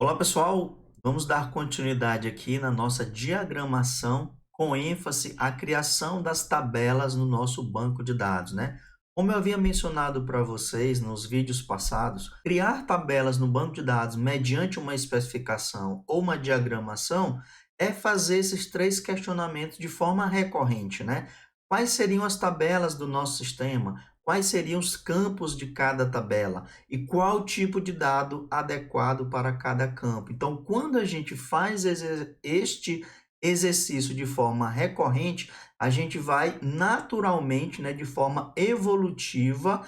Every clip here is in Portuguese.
Olá pessoal, vamos dar continuidade aqui na nossa diagramação com ênfase à criação das tabelas no nosso banco de dados, né? Como eu havia mencionado para vocês nos vídeos passados, criar tabelas no banco de dados mediante uma especificação ou uma diagramação é fazer esses três questionamentos de forma recorrente, né? Quais seriam as tabelas do nosso sistema? Quais seriam os campos de cada tabela? E qual tipo de dado adequado para cada campo. Então, quando a gente faz este exercício de forma recorrente, a gente vai naturalmente, né, de forma evolutiva,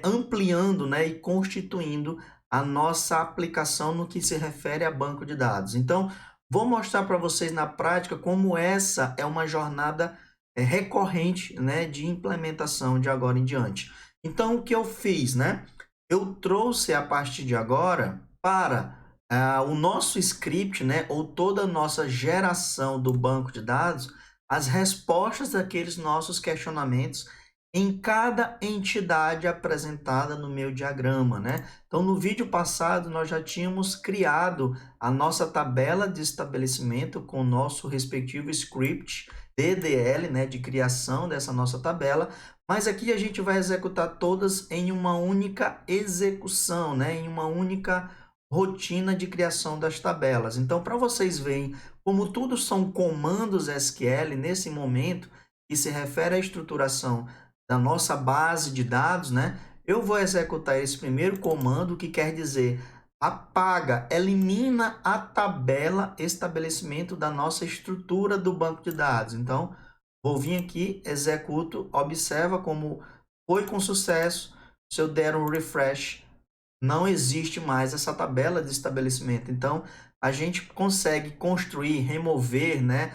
ampliando, né, e constituindo a nossa aplicação no que se refere a banco de dados. Então, vou mostrar para vocês na prática como essa é uma jornada recorrente, né, de implementação de agora em diante. Então, o que eu fiz, né? Eu trouxe a partir de agora para o nosso script, né, ou toda a nossa geração do banco de dados, as respostas daqueles nossos questionamentos em cada entidade apresentada no meu diagrama, né? Então, no vídeo passado, nós já tínhamos criado a nossa tabela de estabelecimento com o nosso respectivo script DDL, né, de criação dessa nossa tabela, mas aqui a gente vai executar todas em uma única execução, né? Em uma única rotina de criação das tabelas. Então, para vocês verem como tudo são comandos SQL nesse momento, que se refere à estruturação da nossa base de dados, né? Eu vou executar esse primeiro comando, que quer dizer apaga, elimina a tabela estabelecimento da nossa estrutura do banco de dados. Então, vou vir aqui, executo, observa como foi com sucesso. Se eu der um refresh, não existe mais essa tabela de estabelecimento. Então, a gente consegue construir, remover, né,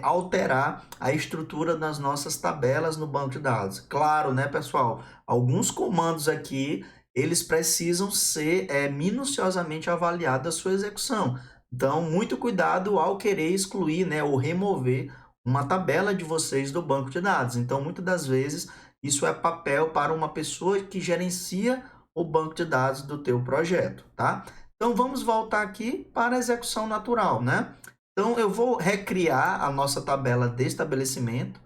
alterar a estrutura das nossas tabelas no banco de dados. Claro, né, pessoal? Alguns comandos aqui, eles precisam ser minuciosamente avaliados a sua execução. Então, muito cuidado ao querer excluir, né, ou remover uma tabela de vocês do banco de dados. Então, muitas das vezes, isso é papel para uma pessoa que gerencia o banco de dados do teu projeto, tá? Então, vamos voltar aqui para a execução natural, né? Então, eu vou recriar a nossa tabela de estabelecimento,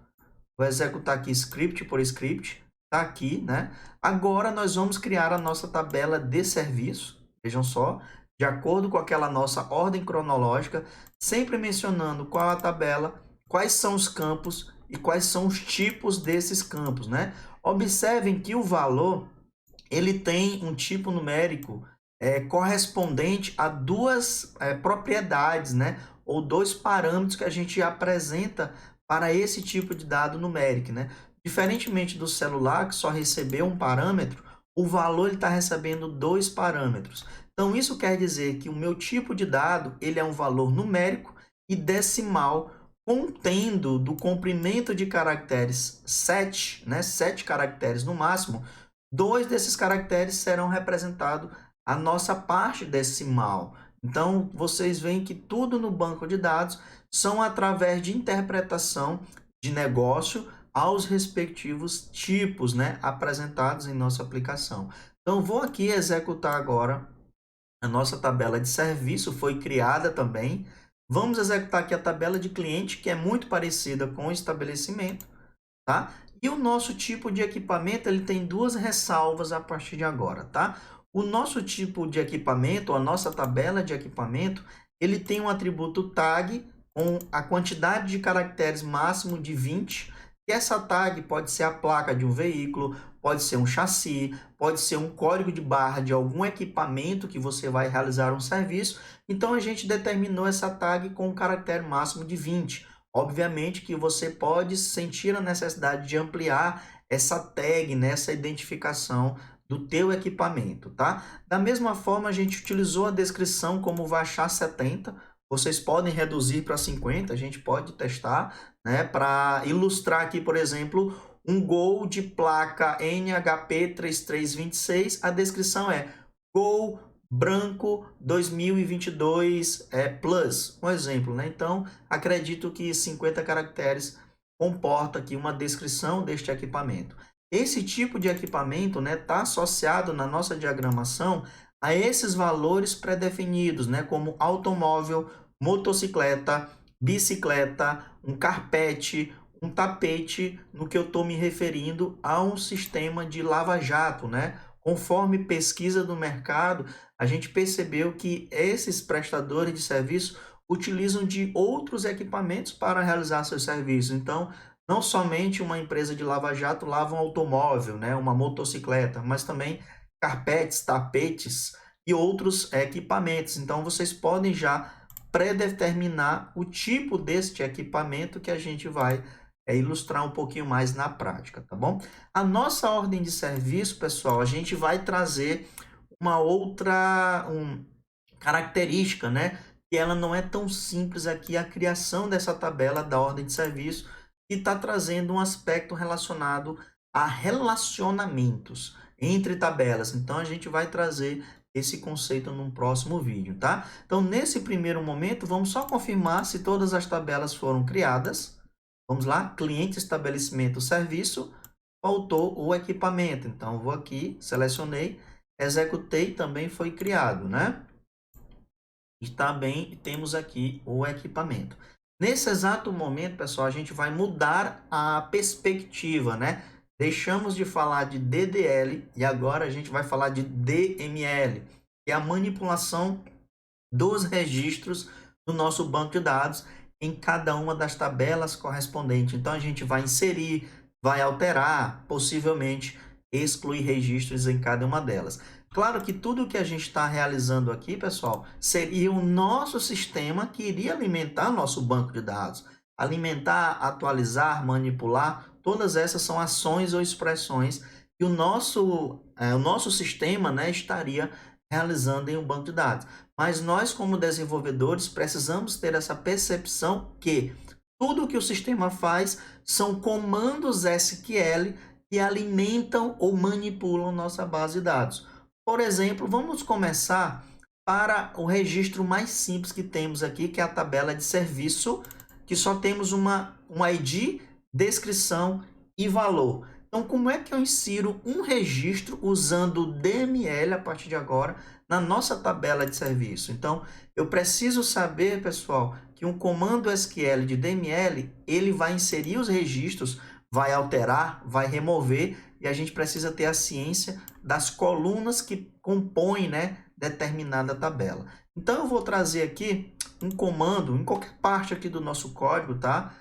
vou executar aqui script por script, tá aqui, né? Agora, nós vamos criar a nossa tabela de serviço, vejam só, de acordo com aquela nossa ordem cronológica, sempre mencionando qual a tabela, quais são os campos e quais são os tipos desses campos, né? Observem que o valor ele tem um tipo numérico correspondente a duas propriedades, né? Ou dois parâmetros que a gente apresenta para esse tipo de dado numérico, né? Diferentemente do celular, que só recebeu um parâmetro, o valor está recebendo dois parâmetros. Então, isso quer dizer que o meu tipo de dado ele é um valor numérico e decimal, contendo do comprimento de caracteres 7, né? 7 caracteres no máximo. Dois desses caracteres serão representados a nossa parte decimal. Então, vocês veem que tudo no banco de dados são através de interpretação de negócio aos respectivos tipos, né, apresentados em nossa aplicação. Então, vou aqui executar agora a nossa tabela de serviço, foi criada também. Vamos executar aqui a tabela de cliente, que é muito parecida com o estabelecimento, tá? E o nosso tipo de equipamento, ele tem duas ressalvas a partir de agora, tá? O nosso tipo de equipamento, a nossa tabela de equipamento, ele tem um atributo tag com a quantidade de caracteres máximo de 20. E essa tag pode ser a placa de um veículo, pode ser um chassi, pode ser um código de barra de algum equipamento que você vai realizar um serviço. Então, a gente determinou essa tag com um caractere máximo de 20. Obviamente que você pode sentir a necessidade de ampliar essa tag, né, essa identificação do teu equipamento, tá? Da mesma forma, a gente utilizou a descrição como Vachar 70. Vocês podem reduzir para 50, a gente pode testar, né, para ilustrar aqui, por exemplo, um Gol de placa NHP 3326. A descrição é Gol branco 2022 Plus, um exemplo, né? Então, acredito que 50 caracteres comporta aqui uma descrição deste equipamento. Esse tipo de equipamento, né, está associado na nossa diagramação a esses valores pré-definidos, né, como automóvel, motocicleta, bicicleta, um carpete, um tapete, no que eu estou me referindo a um sistema de lava-jato, né? Conforme pesquisa do mercado, a gente percebeu que esses prestadores de serviço utilizam de outros equipamentos para realizar seus serviços. Então, não somente uma empresa de lava-jato lava um automóvel, né, uma motocicleta, mas também carpetes, tapetes e outros equipamentos. Então, vocês podem já predeterminar o tipo deste equipamento que a gente vai ilustrar um pouquinho mais na prática, tá bom? A nossa ordem de serviço, pessoal, a gente vai trazer uma outra característica, né? Que ela não é tão simples aqui, a criação dessa tabela da ordem de serviço, que está trazendo um aspecto relacionado a relacionamentos entre tabelas. Então, a gente vai trazer esse conceito num próximo vídeo, tá? Então, nesse primeiro momento, vamos só confirmar se todas as tabelas foram criadas. Vamos lá, cliente, estabelecimento, serviço, faltou o equipamento. Então, vou aqui, selecionei, executei, também foi criado, né? E também temos aqui o equipamento. Nesse exato momento, pessoal, a gente vai mudar a perspectiva, né? Deixamos de falar de DDL e agora a gente vai falar de DML, que é a manipulação dos registros do nosso banco de dados em cada uma das tabelas correspondentes. Então, a gente vai inserir, vai alterar, possivelmente excluir registros em cada uma delas. Claro que tudo que a gente está realizando aqui, pessoal, seria o nosso sistema que iria alimentar nosso banco de dados. Alimentar, atualizar, manipular, todas essas são ações ou expressões que o nosso sistema, né, estaria realizando em um banco de dados. Mas nós, como desenvolvedores, precisamos ter essa percepção que tudo que o sistema faz são comandos SQL que alimentam ou manipulam nossa base de dados. Por exemplo, vamos começar para o registro mais simples que temos aqui, que é a tabela de serviço, que só temos um ID, descrição e valor. Então, como é que eu insiro um registro usando o DML a partir de agora na nossa tabela de serviço? Então, eu preciso saber, pessoal, que um comando SQL de DML, ele vai inserir os registros, vai alterar, vai remover, e a gente precisa ter a ciência das colunas que compõem, né, determinada tabela. Então, eu vou trazer aqui um comando em qualquer parte aqui do nosso código, tá?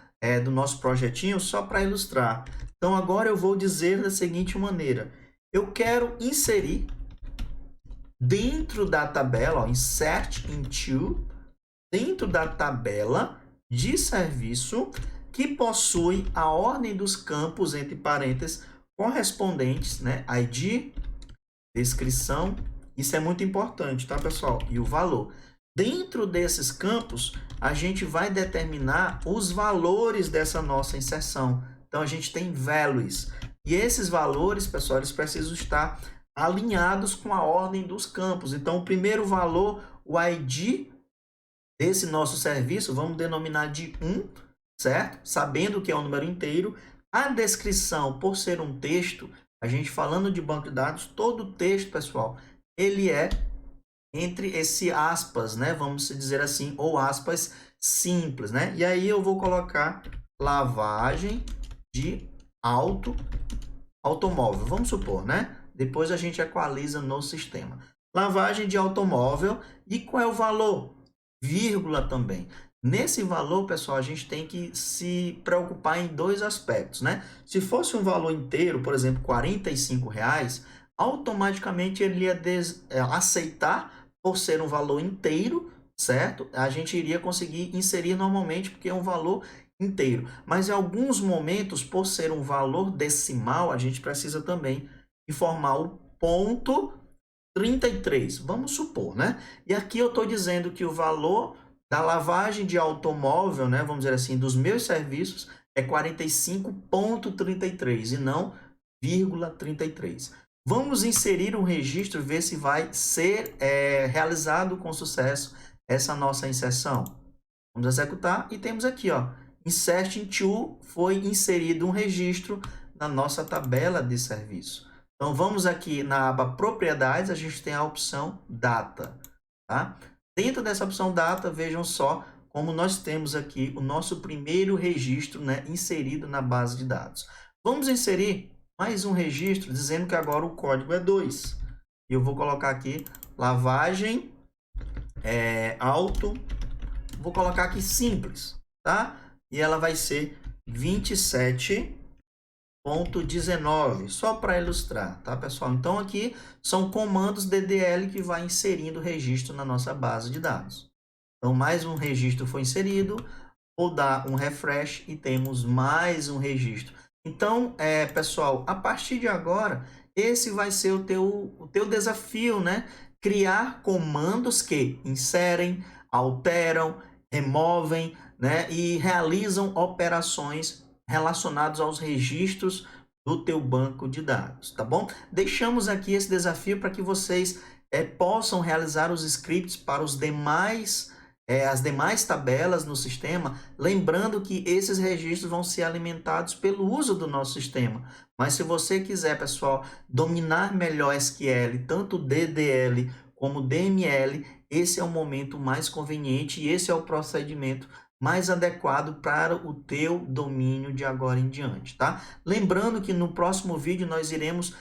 Do nosso projetinho, só para ilustrar. Então, agora eu vou dizer da seguinte maneira. Eu quero inserir dentro da tabela, ó, insert into, dentro da tabela de serviço, que possui a ordem dos campos, entre parênteses, correspondentes, né? ID, descrição, isso é muito importante, tá, pessoal? E o valor. Dentro desses campos, a gente vai determinar os valores dessa nossa inserção. Então, a gente tem values. E esses valores, pessoal, eles precisam estar alinhados com a ordem dos campos. Então, o primeiro valor, o ID desse nosso serviço, vamos denominar de 1, certo? Sabendo que é um número inteiro. A descrição, por ser um texto, a gente falando de banco de dados, todo texto, pessoal, ele é entre esse aspas, né? Vamos dizer assim, ou aspas simples, né? E aí eu vou colocar lavagem de automóvel, vamos supor, né? Depois a gente equaliza no sistema. Lavagem de automóvel, e qual é o valor? Vírgula também. Nesse valor, pessoal, a gente tem que se preocupar em dois aspectos, né? Se fosse um valor inteiro, por exemplo, R$ 45, automaticamente ele ia aceitar por ser um valor inteiro, certo? A gente iria conseguir inserir normalmente porque é um valor inteiro. Mas em alguns momentos, por ser um valor decimal, a gente precisa também informar o ponto 33, vamos supor, né? E aqui eu estou dizendo que o valor da lavagem de automóvel, né, vamos dizer assim, dos meus serviços é 45,33 e não 33. Vamos inserir um registro, ver se vai ser realizado com sucesso essa nossa inserção. Vamos executar e temos aqui, ó, insert into, foi inserido um registro na nossa tabela de serviço. Então, vamos aqui na aba Propriedades, a gente tem a opção Data, tá? Dentro dessa opção Data, vejam só como nós temos aqui o nosso primeiro registro, né, inserido na base de dados. Vamos inserir mais um registro, dizendo que agora o código é 2. E eu vou colocar aqui lavagem, auto, vou colocar aqui simples, tá? E ela vai ser 27.19, só para ilustrar, tá, pessoal? Então, aqui são comandos DDL que vai inserindo o registro na nossa base de dados. Então, mais um registro foi inserido, vou dar um refresh e temos mais um registro. Então, pessoal, a partir de agora, esse vai ser o teu desafio, né? Criar comandos que inserem, alteram, removem, né? E realizam operações relacionadas aos registros do teu banco de dados, tá bom? Deixamos aqui esse desafio para que vocês possam realizar os scripts para os demais as demais tabelas no sistema, lembrando que esses registros vão ser alimentados pelo uso do nosso sistema. Mas se você quiser, pessoal, dominar melhor SQL, tanto DDL como DML, esse é o momento mais conveniente e esse é o procedimento mais adequado para o teu domínio de agora em diante, tá? Lembrando que no próximo vídeo nós iremos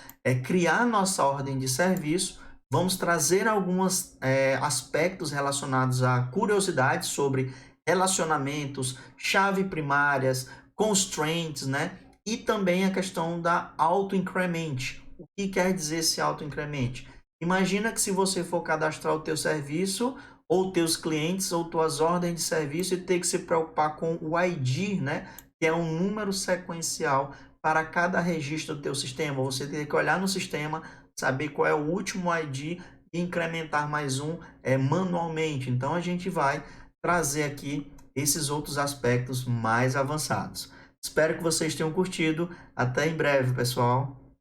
criar nossa ordem de serviço. Vamos trazer alguns aspectos relacionados a curiosidades sobre relacionamentos, chave primárias, constraints, né? E também a questão da auto-increment. O que quer dizer esse auto-increment? Imagina que se você for cadastrar o teu serviço, ou teus clientes, ou tuas ordens de serviço, e ter que se preocupar com o ID, né? Que é um número sequencial para cada registro do teu sistema. Você tem que olhar no sistema, saber qual é o último ID e incrementar mais um manualmente. Então, a gente vai trazer aqui esses outros aspectos mais avançados. Espero que vocês tenham curtido. Até em breve, pessoal.